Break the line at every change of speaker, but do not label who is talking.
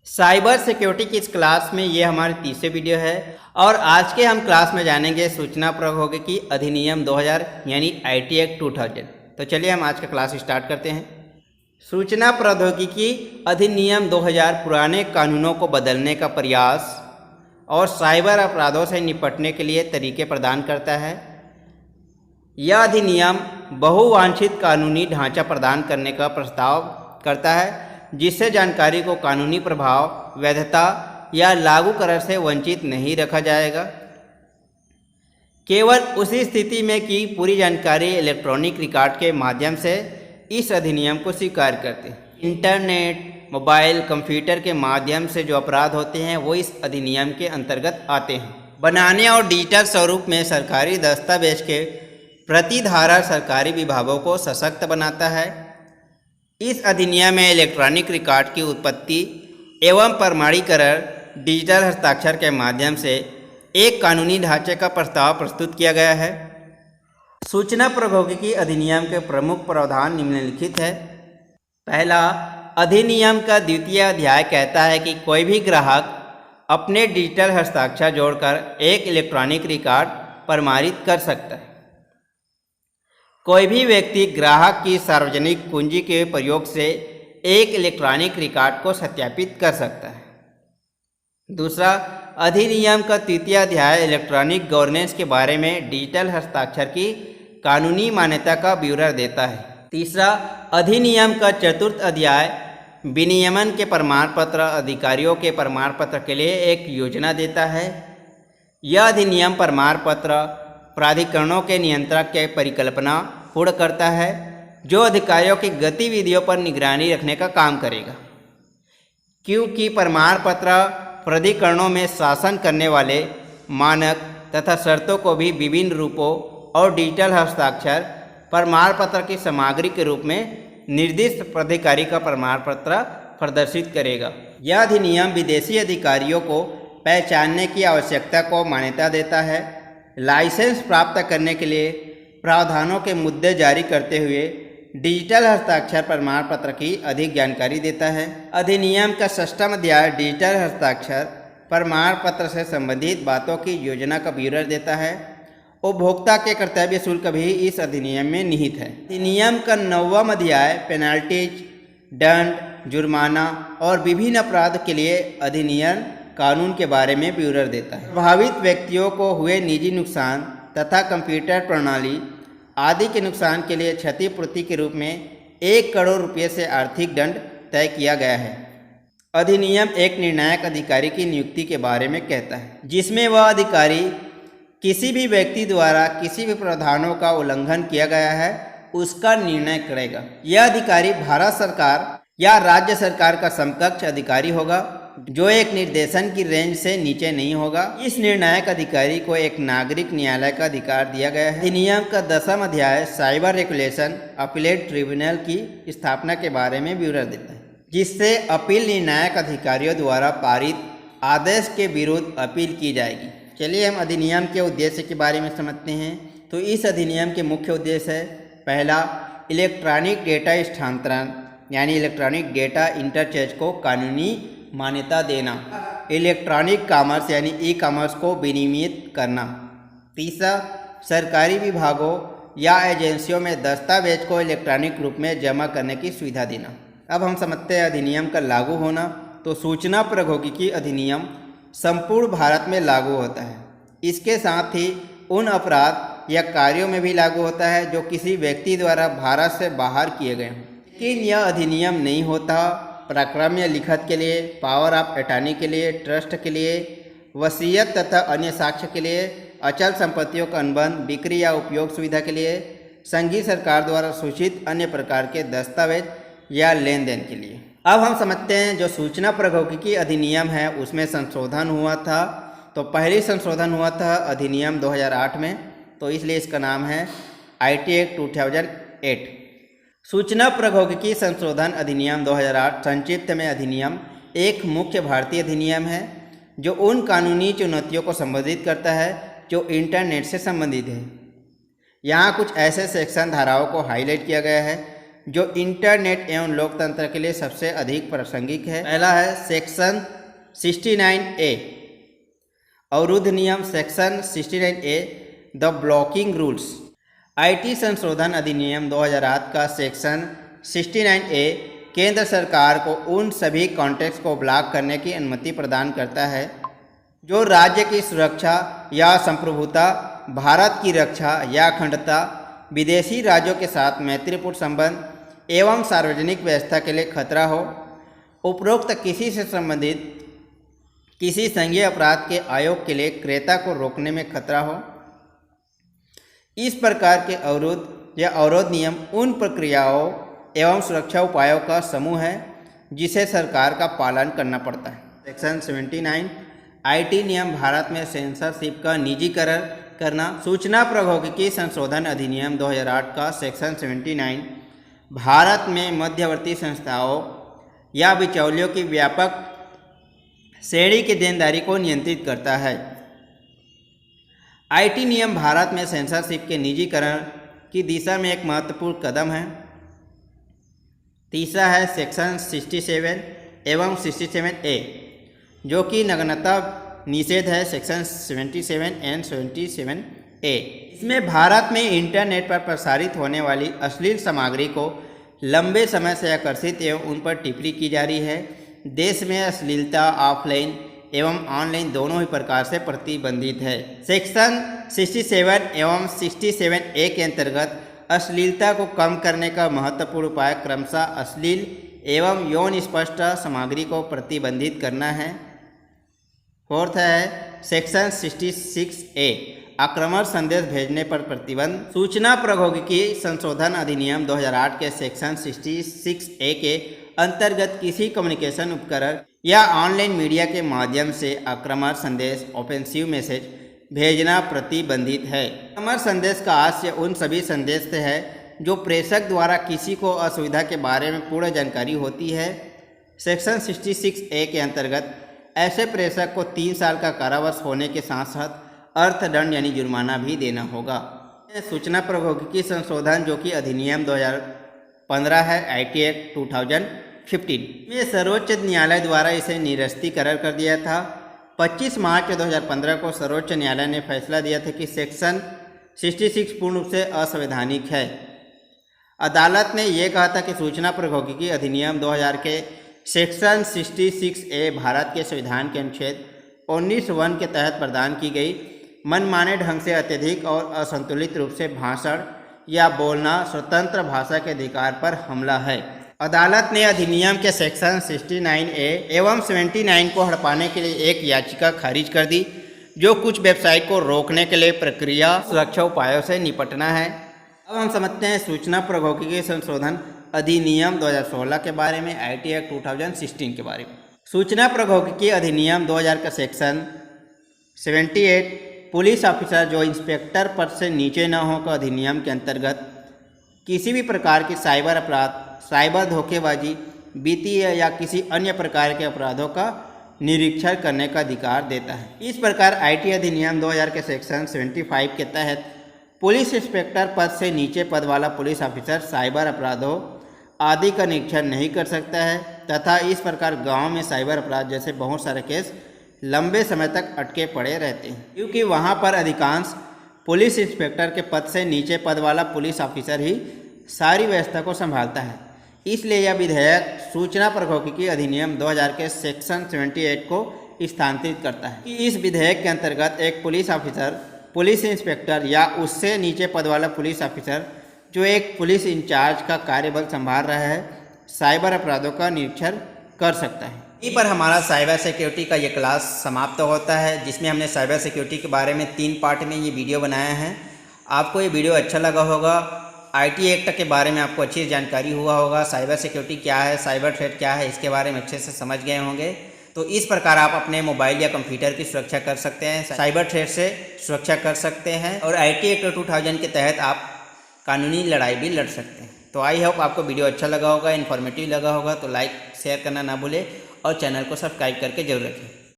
Cyber security की इस class में ये हमारी तीसरी वीडियो है और आज के हम क्लास में जानेंगे सूचना प्रौद्योगिकी अधिनियम 2000 यानी आईटी एक्ट 2000। तो चलिए हम आज का क्लास स्टार्ट करते हैं। सूचना प्रौद्योगिकी अधिनियम 2000 पुराने कानूनों को बदलने का प्रयास और साइबर अपराधों से निपटने के लिए तरीके प्रदान करता है। यह अधिनियम बहुवांछित कानूनी ढांचा प्रदान करने का प्रस्ताव करता है जिससे जानकारी को कानूनी प्रभाव, वैधता या लागूकरण से वंचित नहीं रखा जाएगा। केवल उसी स्थिति में कि पूरी जानकारी इलेक्ट्रॉनिक रिकॉर्ड के माध्यम से इस अधिनियम को स्वीकार करते हैं। इंटरनेट, मोबाइल, कंप्यूटर के माध्यम से जो अपराध होते हैं वो इस अधिनियम के अंतर्गत आते हैं। बनाने और डिजिटल स्वरूप में सरकारी दस्तावेज के प्रतिधारण सरकारी विभागों को सशक्त बनाता है। इस अधिनियम में इलेक्ट्रॉनिक रिकॉर्ड की उत्पत्ति एवं प्रमाणीकरण डिजिटल हस्ताक्षर के माध्यम से एक कानूनी ढांचे का प्रस्ताव प्रस्तुत किया गया है। सूचना प्रौद्योगिकी अधिनियम के प्रमुख प्रावधान निम्नलिखित है। पहला, अधिनियम का द्वितीय अध्याय कहता है कि कोई भी ग्राहक अपने डिजिटल हस्ताक्षर जोड़कर एक इलेक्ट्रॉनिक रिकॉर्ड प्रमाणित कर सकता है। कोई भी व्यक्ति ग्राहक की सार्वजनिक कुंजी के प्रयोग से एक इलेक्ट्रॉनिक रिकॉर्ड को सत्यापित कर सकता है। दूसरा, अधिनियम का तृतीय अध्याय इलेक्ट्रॉनिक गवर्नेंस के बारे में डिजिटल हस्ताक्षर की कानूनी मान्यता का विवरण देता है। तीसरा, अधिनियम का चतुर्थ अध्याय विनियमन के प्रमाण पत्र अधिकारियों के प्रमाण पत्र के लिए एक योजना देता है। यह अधिनियम प्रमाण पत्र प्राधिकरणों के नियंत्रक के परिकल्पना पूर्ण करता है जो अधिकारियों की गतिविधियों पर निगरानी रखने का काम करेगा। क्योंकि प्रमाण पत्र प्राधिकरणों में शासन करने वाले मानक तथा शर्तों को भी विभिन्न रूपों और डिजिटल हस्ताक्षर प्रमाण पत्र की सामग्री के रूप में निर्दिष्ट प्राधिकारी का प्रमाण पत्र प्रदर्शित करेगा। यह अधिनियम विदेशी अधिकारियों को पहचानने की आवश्यकता को मान्यता देता है। लाइसेंस प्राप्त करने के लिए प्रावधानों के मुद्दे जारी करते हुए डिजिटल हस्ताक्षर प्रमाण पत्र की अधिक जानकारी देता है। अधिनियम का षष्ठम अध्याय डिजिटल हस्ताक्षर प्रमाण पत्र से संबंधित बातों की योजना का विवरण देता है। उपभोक्ता के कर्तव्य शुल्क भी इस अधिनियम में निहित है। अधिनियम का नौवां अध्याय पेनाल्टीज, दंड, जुर्माना और विभिन्न अपराध के लिए अधिनियम कानून के बारे में विवरण देता है। प्रभावित व्यक्तियों को हुए निजी नुकसान तथा कंप्यूटर प्रणाली आदि के नुकसान के लिए क्षतिपूर्ति के रूप में 1 करोड़ रुपये से आर्थिक दंड तय किया गया है। अधिनियम एक निर्णायक अधिकारी की नियुक्ति के बारे में कहता है जिसमें वह अधिकारी किसी भी व्यक्ति द्वारा किसी भी प्रावधानों का उल्लंघन किया गया है उसका निर्णय करेगा। यह अधिकारी भारत सरकार या राज्य सरकार का समकक्ष अधिकारी होगा जो एक निर्देशन की रेंज से नीचे नहीं होगा। इस निर्णायक अधिकारी को एक नागरिक न्यायालय का अधिकार दिया गया है। अधिनियम का 10वां अध्याय साइबर रेगुलेशन अपीलेट ट्रिब्यूनल की स्थापना के बारे में विवरण देता है जिससे अपील निर्णायक अधिकारियों द्वारा पारित आदेश के विरुद्ध अपील की जाएगी। चलिए हम अधिनियम के उद्देश्य के बारे में समझते हैं। तो इस अधिनियम के मुख्य उद्देश्य है, पहला, इलेक्ट्रॉनिक डेटा स्थानांतरण यानी इलेक्ट्रॉनिक डेटा इंटरचेंज को कानूनी मान्यता देना। इलेक्ट्रॉनिक कॉमर्स यानी ई कॉमर्स को विनियमित करना। तीसरा, सरकारी विभागों या एजेंसियों में दस्तावेज को इलेक्ट्रॉनिक रूप में जमा करने की सुविधा देना। अब हम समझते हैं अधिनियम का लागू होना। तो सूचना प्रौद्योगिकी अधिनियम संपूर्ण भारत में लागू होता है। इसके साथ ही उन अपराध या कार्यों में भी लागू होता है जो किसी व्यक्ति द्वारा भारत से बाहर किए गए हों। लेकिन यह अधिनियम नहीं होता प्रक्रम या लिखत के लिए, पावर ऑफ अटॉर्नी के लिए, ट्रस्ट के लिए, वसीयत तथा अन्य साक्ष्य के लिए, अचल संपत्तियों का अनुबंध, बिक्री या उपयोग सुविधा के लिए, संघीय सरकार द्वारा सूचित अन्य प्रकार के दस्तावेज या लेन देन के लिए। अब हम समझते हैं जो सूचना प्रौद्योगिकी अधिनियम है उसमें संशोधन हुआ था। तो पहली संशोधन हुआ था अधिनियम 2008 में, तो इसलिए इसका नाम है आईटी एक्ट 2008। सूचना प्रौद्योगिकी संशोधन अधिनियम 2008 संक्षिप्त में अधिनियम एक मुख्य भारतीय अधिनियम है जो उन कानूनी चुनौतियों को संबोधित करता है जो इंटरनेट से संबंधित है। यहाँ कुछ ऐसे सेक्शन धाराओं को हाईलाइट किया गया है जो इंटरनेट एवं लोकतंत्र के लिए सबसे अधिक प्रासंगिक है। पहला है सेक्शन 69A अवरुद्ध नियम। Section 69A the blocking rules. IT संशोधन अधिनियम 2008 का सेक्शन 69A केंद्र सरकार को उन सभी कॉन्टैक्ट्स को ब्लॉक करने की अनुमति प्रदान करता है जो राज्य की सुरक्षा या संप्रभुता, भारत की रक्षा या अखंडता, विदेशी राज्यों के साथ मैत्रीपूर्ण संबंध एवं सार्वजनिक व्यवस्था के लिए खतरा हो। उपरोक्त किसी से संबंधित किसी संज्ञेय अपराध के आयोग के लिए क्रेता को रोकने में खतरा हो। इस प्रकार के अवरुद्ध या अवरोध नियम उन प्रक्रियाओं एवं सुरक्षा उपायों का समूह है जिसे सरकार का पालन करना पड़ता है। सेक्शन 79 आईटी नियम भारत में सेंसरशिप का निजीकरण करना। सूचना प्रौद्योगिकी संशोधन अधिनियम 2008 का सेक्शन 79 भारत में मध्यवर्ती संस्थाओं या बिचौलियों की व्यापक श्रेणी की देनदारी को नियंत्रित करता है। आईटी नियम भारत में सेंसरशिप के निजीकरण की दिशा में एक महत्वपूर्ण कदम है। तीसरा है सेक्शन 67 एवं 67A जो कि नग्नता निषेध है। सेक्शन 77 एंड 77A इसमें भारत में इंटरनेट पर प्रसारित होने वाली अश्लील सामग्री को लंबे समय से आकर्षित एवं उन पर टिप्पणी की जा रही है। देश में अश्लीलता ऑफलाइन एवं ऑनलाइन दोनों ही प्रकार से प्रतिबंधित है। सेक्शन 67 एवं 67A के अंतर्गत अश्लीलता को कम करने का महत्वपूर्ण उपाय क्रमशः अश्लील एवं यौन स्पष्ट सामग्री को प्रतिबंधित करना है। फोर्थ है सेक्शन 66A आक्रमण संदेश भेजने पर प्रतिबंध। सूचना प्रौद्योगिकी संशोधन अधिनियम 2008 के सेक्शन 66A के अंतर्गत किसी कम्युनिकेशन उपकरण या ऑनलाइन मीडिया के माध्यम से आक्रमण संदेश ऑफेंसिव मैसेज भेजना प्रतिबंधित है। आक्रमण संदेश का आशय उन सभी संदेश से है जो प्रेषक द्वारा किसी को असुविधा के बारे में पूर्ण जानकारी होती है। सेक्शन 66A के अंतर्गत ऐसे प्रेषक को 3 साल का कारावास होने के साथ साथ अर्थदंड यानी जुर्माना भी देना होगा। सूचना प्रौद्योगिकी संशोधन जो कि अधिनियम 2015 है, आईटी एक्ट 2015 में सर्वोच्च न्यायालय द्वारा इसे निरस्तीकरण कर दिया था। 25 मार्च 2015 को सर्वोच्च न्यायालय ने फैसला दिया था कि सेक्शन 66 पूर्ण रूप से असंवैधानिक है। अदालत ने यह कहा था कि सूचना प्रौद्योगिकी अधिनियम 2000 के सेक्शन 66A भारत के संविधान के अनुच्छेद 19(1) के तहत प्रदान की गई मनमाने ढंग से अत्यधिक और असंतुलित रूप से भाषण या बोलना स्वतंत्र भाषा के अधिकार पर हमला है। अदालत ने अधिनियम के सेक्शन 69A एवं 79 को हड़पाने के लिए एक याचिका खारिज कर दी जो कुछ वेबसाइट को रोकने के लिए प्रक्रिया सुरक्षा उपायों से निपटना है। अब हम समझते हैं सूचना प्रौद्योगिकी संशोधन अधिनियम 2016 के बारे में, आईटी एक्ट 2016 के बारे में। सूचना प्रौद्योगिकी अधिनियम 2000 का सेक्शन 78 पुलिस ऑफिसर जो इंस्पेक्टर पद से नीचे न हो का अधिनियम के अंतर्गत किसी भी प्रकार की साइबर अपराध, साइबर धोखेबाजी, वित्तीय या किसी अन्य प्रकार के अपराधों का निरीक्षण करने का अधिकार देता है। इस प्रकार आईटी अधिनियम 2000 के सेक्शन 75 के तहत पुलिस इंस्पेक्टर पद से नीचे पद वाला पुलिस ऑफिसर साइबर अपराधों आदि का निरीक्षण नहीं कर सकता है तथा इस प्रकार गांव में साइबर अपराध जैसे बहुत सारे केस लंबे समय तक अटके पड़े रहते हैं, क्योंकि वहां पर अधिकांश पुलिस इंस्पेक्टर के पद से नीचे पद वाला पुलिस ऑफिसर ही सारी व्यवस्था को संभालता है। इसलिए यह विधेयक सूचना प्रौद्योगिकी अधिनियम 2000 के सेक्शन 78 को स्थानांतरित करता है कि इस विधेयक के अंतर्गत एक पुलिस ऑफिसर, पुलिस इंस्पेक्टर या उससे नीचे पद वाला पुलिस ऑफिसर जो एक पुलिस इंचार्ज का कार्यबल संभाल रहा है साइबर अपराधों का निरीक्षण कर सकता है। यहीं पर हमारा साइबर सिक्योरिटी का ये क्लास समाप्त होता है, जिसमें हमने साइबर सिक्योरिटी के बारे में 3 पार्ट में ये वीडियो बनाया है। आपको ये वीडियो अच्छा लगा होगा। आईटी एक्ट के बारे में आपको अच्छी जानकारी हुआ होगा, साइबर सिक्योरिटी क्या है, साइबर थ्रेट क्या है, इसके बारे में अच्छे से समझ गए होंगे। तो इस प्रकार आप अपने मोबाइल या कंप्यूटर की सुरक्षा कर सकते हैं, साइबर थ्रेट से सुरक्षा कर सकते हैं और आईटी एक्ट 2000 के तहत आप कानूनी लड़ाई भी लड़ सकते हैं। तो आई होप आपको वीडियो अच्छा लगा होगा, इन्फॉर्मेटिव लगा होगा। तो लाइक शेयर करना ना भूलें और चैनल को सब्सक्राइब करके जरूर रखें।